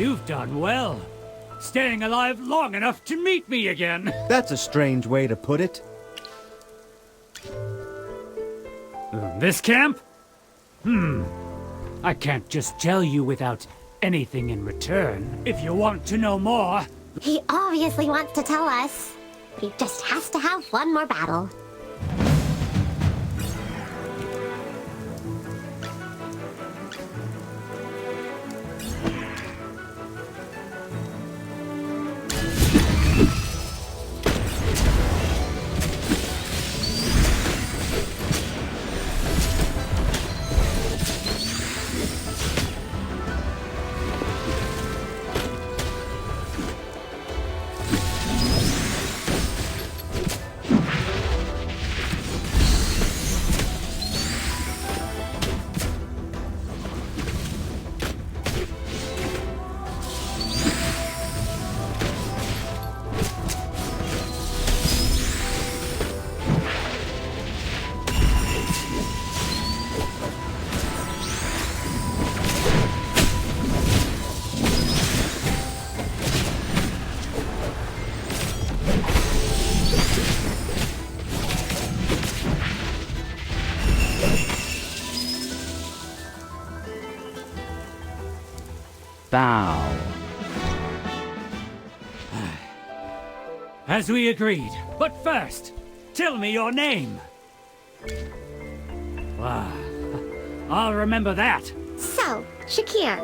You've done well. Staying alive long enough to meet me again. That's a strange way to put it. This camp? I can't just tell you without anything in return. If you want to know more... He obviously wants to tell us. He just has to have one more battle. Bow. As we agreed. But first, tell me your name. I'll remember that. So, Shakir,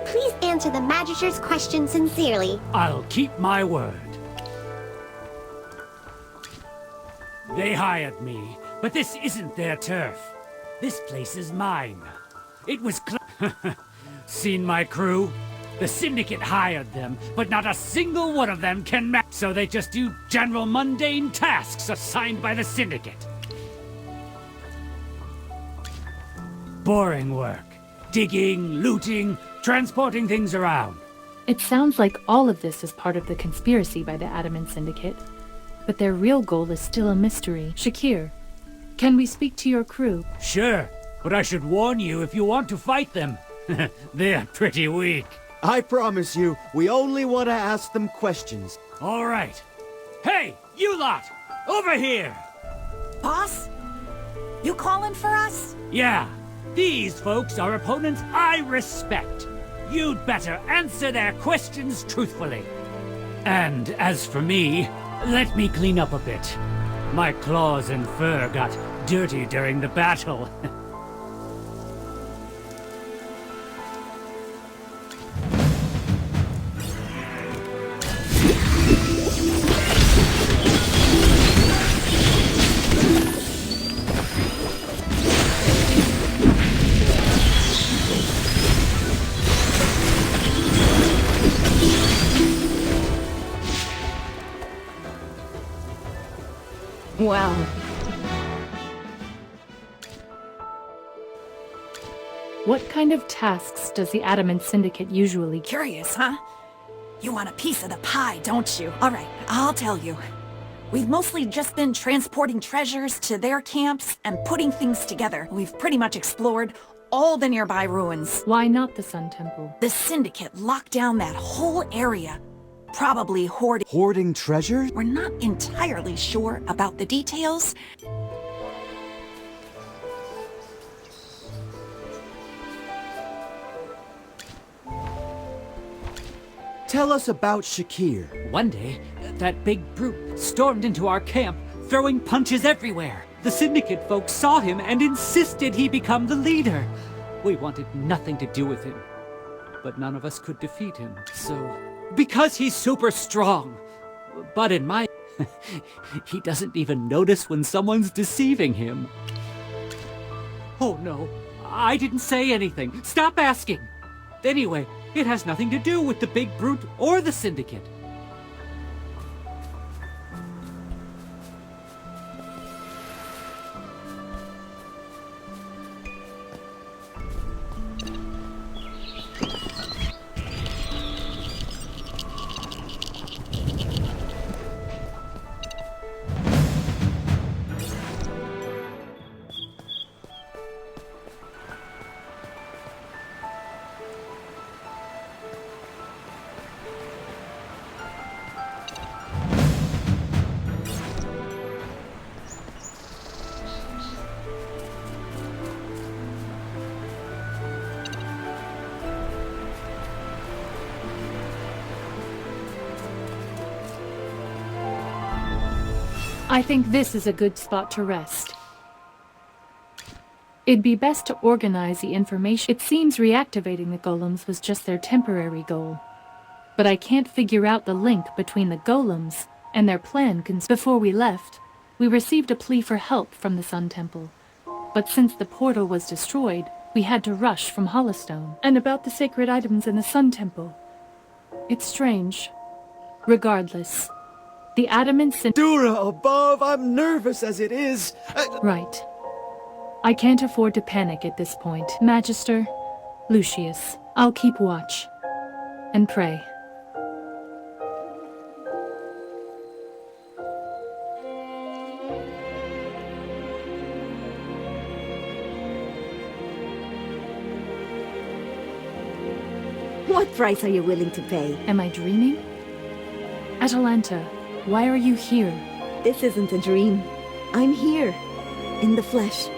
please answer the Magister's question sincerely. I'll keep my word. They hired me, but this isn't their turf. This place is mine. It was Seen my crew? The Syndicate hired them, but not a single one of them can match. So they just do general mundane tasks assigned by the Syndicate. Boring work. Digging, looting, transporting things around. It sounds like all of this is part of the conspiracy by the Adamant Syndicate. But their real goal is still a mystery. Shakir, can we speak to your crew? Sure, but I should warn you if you want to fight them. They're pretty weak. I promise you, we only want to ask them questions. All right. Hey, you lot! Over here! Boss? You calling for us? Yeah. These folks are opponents I respect. You'd better answer their questions truthfully. And as for me, let me clean up a bit. My claws and fur got dirty during the battle. Well. What kind of tasks does the Adamant Syndicate usually... Curious, huh? You want a piece of the pie, don't you? All right, I'll tell you. We've mostly just been transporting treasures to their camps and putting things together. We've pretty much explored all the nearby ruins. Why not the Sun Temple? The Syndicate locked down that whole area. Probably hoarding... Hoarding treasure? We're not entirely sure about the details. Tell us about Shakir. One day, that big brute stormed into our camp, throwing punches everywhere. The Syndicate folks saw him and insisted he become the leader. We wanted nothing to do with him, but none of us could defeat him, so... Because he's super strong. But in my... he doesn't even notice when someone's deceiving him. Oh no, I didn't say anything. Stop asking. Anyway, it has nothing to do with the big brute or the Syndicate. I think this is a good spot to rest. It'd be best to organize the information. It seems reactivating the golems was just their temporary goal. But I can't figure out the link between the golems and their plan. Before we left, we received a plea for help from the Sun Temple. But since the portal was destroyed, we had to rush from Hollowstone. And about the sacred items in the Sun Temple. It's strange. Regardless, the adamant Dura above, I'm nervous as it is. Right. I can't afford to panic at this point. Magister, Lucius, I'll keep watch. And pray. What price are you willing to pay? Am I dreaming? Atalanta, why are you here? This isn't a dream. I'm here. In the flesh.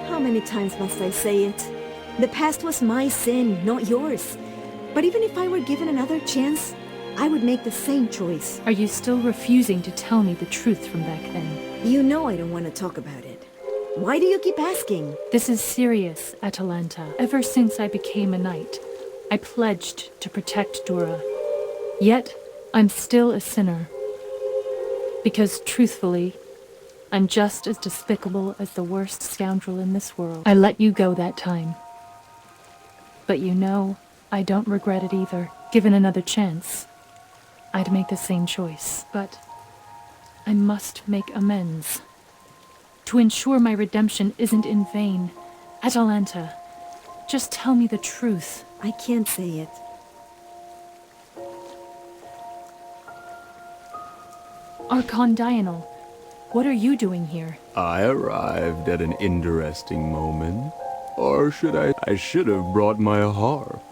How many times must I say it? The past was my sin, not yours. But even if I were given another chance, I would make the same choice. Are you still refusing to tell me the truth from back then? You know I don't want to talk about it. Why do you keep asking? This is serious, Atalanta. Ever since I became a knight, I pledged to protect Dura. Yet, I'm still a sinner. Because truthfully, I'm just as despicable as the worst scoundrel in this world. I let you go that time. But you know, I don't regret it either. Given another chance, I'd make the same choice. But I must make amends. To ensure my redemption isn't in vain. Atalanta, just tell me the truth. I can't say it. Archon Diurnal, what are you doing here? I arrived at an interesting moment. Or should I should have brought my harp.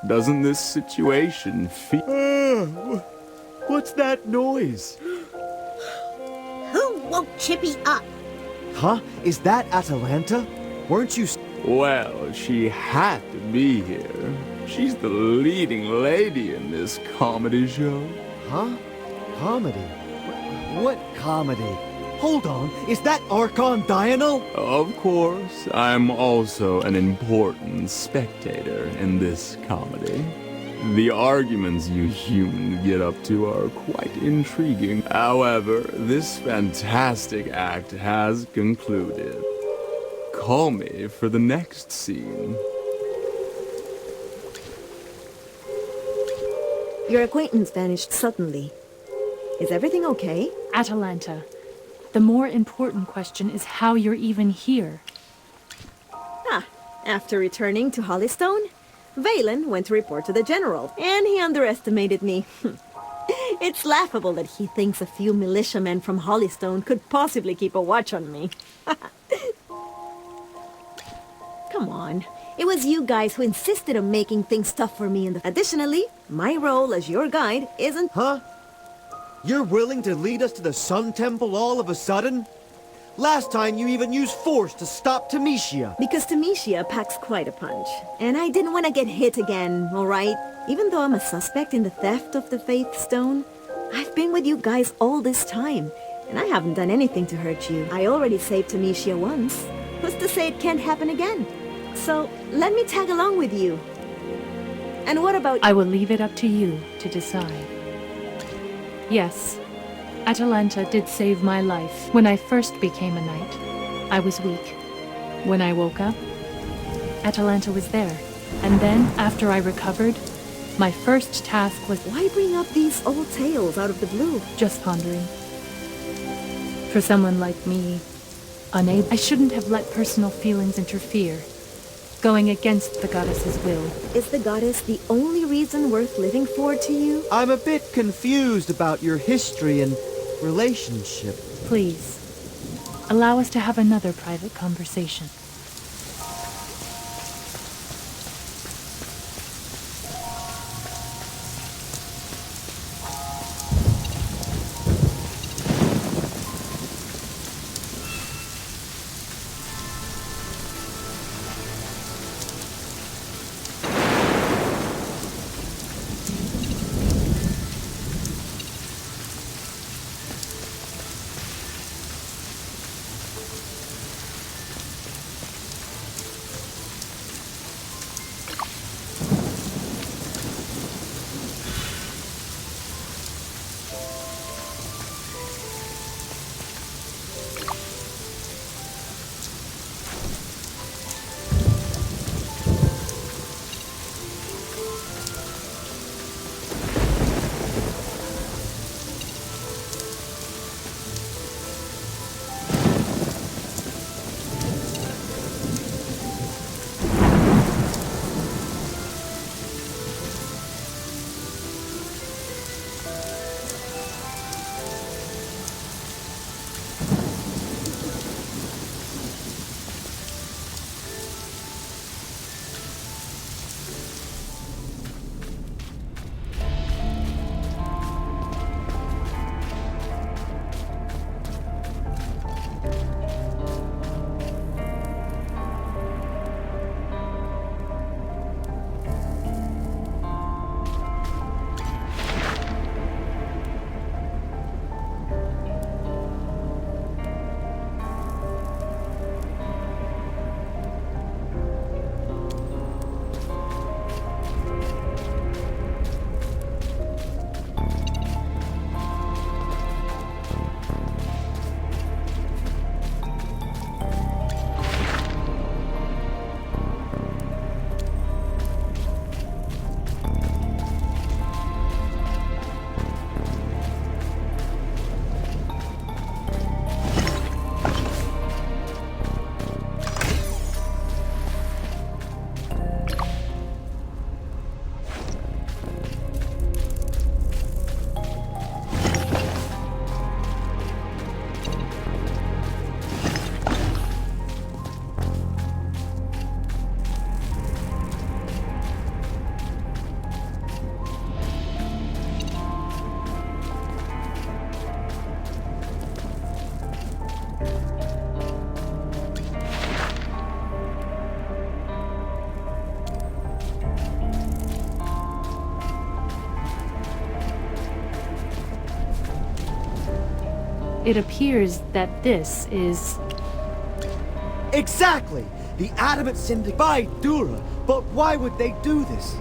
Doesn't this situation feel... What's that noise? Who woke Chippy up? Huh? Is that Atalanta? Weren't you... Well, she had to be here. She's the leading lady in this comedy show. Huh? Comedy? What comedy? Hold on, is that Archon Diurnal? Of course, I'm also an important spectator in this comedy. The arguments you humans get up to are quite intriguing. However, this fantastic act has concluded. Call me for the next scene. Your acquaintance vanished suddenly. Is everything okay? Atalanta, the more important question is how you're even here. After returning to Hollowstone, Valen went to report to the General, and he underestimated me. It's laughable that he thinks a few militiamen from Hollowstone could possibly keep a watch on me. Come on. It was you guys who insisted on making things tough for me. Additionally, my role as your guide isn't... Huh? You're willing to lead us to the Sun Temple all of a sudden? Last time you even used force to stop Tamicia. Because Tamicia packs quite a punch. And I didn't want to get hit again, alright? Even though I'm a suspect in the theft of the Faith Stone, I've been with you guys all this time, and I haven't done anything to hurt you. I already saved Tamicia once. Who's to say it can't happen again? So, let me tag along with you. And what about... I will leave it up to you to decide. Yes, Atalanta did save my life. When I first became a knight, I was weak. When I woke up, Atalanta was there. And then, after I recovered, my first task was... Why bring up these old tales out of the blue? Just pondering. For someone like me, unable... I shouldn't have let personal feelings interfere. Going against the goddess's will. Is the goddess the only reason worth living for to you? I'm a bit confused about your history and relationship. Please, allow us to have another private conversation. It appears that this is... Exactly! The Adamant Syndicate by Dura. But why would they do this?